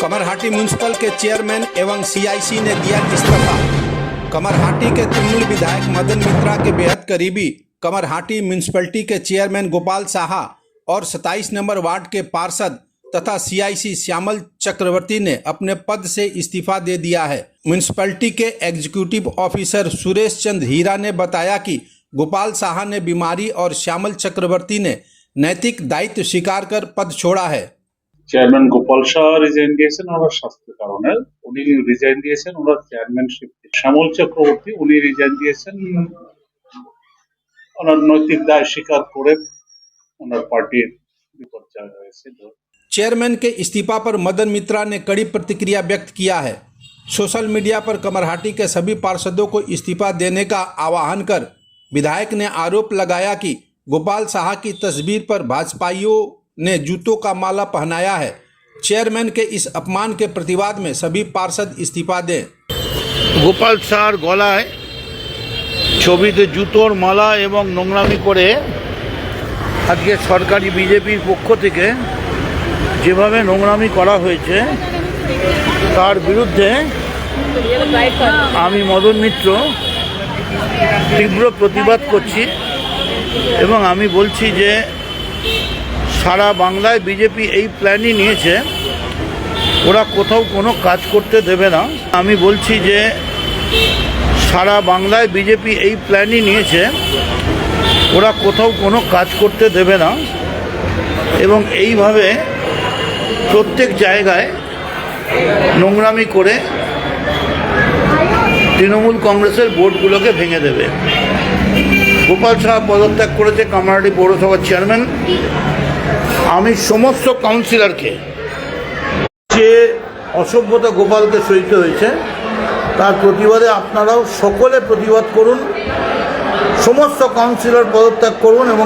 Kamarhati municipal के chairman एवं CIC ने दिया इस्तीफा। कमरहाटी के तृणमूल विधायक मदन मित्रा के बेहद करीबी कमरहाटी म्यूनिसिपलिटी के चेयरमैन गोपाल साहा और 27 नंबर वार्ड के पार्षद तथा सीआईसी श्यामल चक्रवर्ती ने अपने पद से इस्तीफा दे दिया है। म्यूनिसिपलिटी के एग्जीक्यूटिव ऑफिसर सुरेश चंद हीरा ने बताया कि गोपाल साहा ने बीमारी और श्यामल चक्रवर्ती ने नैतिक दायित्व स्वीकार कर पद छोड़ा है। চেয়ারম্যান গোপাল শাহ রিজাইন দিয়েছেন ওনার স্বাস্থ্যের কারণে, উনি রিজাইন দিয়েছেন ওনার চেয়ারম্যানশিপ। শ্যামল চক্রবর্তী উনি রিজাইন দিয়েছেন ওনার নৈতিক দায় স্বীকার করে ওনার পার্টির বিপর্যয় হয়েছে। चेयरमैन के इस्तीफा पर मदन मित्रा ने कड़ी प्रतिक्रिया व्यक्त किया है। सोशल मीडिया पर कमरहाटी के सभी पार्षदों को इस्तीफा देने का आह्वान कर विधायक ने आरोप लगाया कि गोपाल साहा की तस्वीर पर भाजपाइयों ने जूतों का माला पहनाया है। चेयरमैन के इस अपमान के प्रतिवाद में सभी पार्षद इस्तीफा दें। গোপাল সাহার গলায় ছবিতে জুতোর মালা এবং নোংরামি করে আজকে সরকারি বিজেপির পক্ষ থেকে যেভাবে নোংরামি করা হয়েছে তার বিরুদ্ধে আমি মদন মিত্র তীব্র প্রতিবাদ করছি এবং আমি বলছি যে সারা বাংলায় বিজেপি এই প্ল্যানই নিয়েছে, ওরা কোথাও কোনো কাজ করতে দেবে না। আমি বলছি যে সারা বাংলায় বিজেপি এই প্ল্যানই নিয়েছে, ওরা কোথাও কোনো কাজ করতে দেবে না এবং এইভাবে প্রত্যেক জায়গায় নোংরামি করে তৃণমূল কংগ্রেসের ভোটগুলোকে ভেঙে দেবে। গোপাল সাহা পদত্যাগ করেছে কামারহাটি পৌরসভার চেয়ারম্যান। আমি সমস্ত কাউন্সিলরকে যে অসভ্যতা গোপালকে সইতে হয়েছে তার প্রতিবাদে আপনারাও সকলে প্রতিবাদ করুন, সমস্ত কাউন্সিলর পদত্যাগ করুন এবং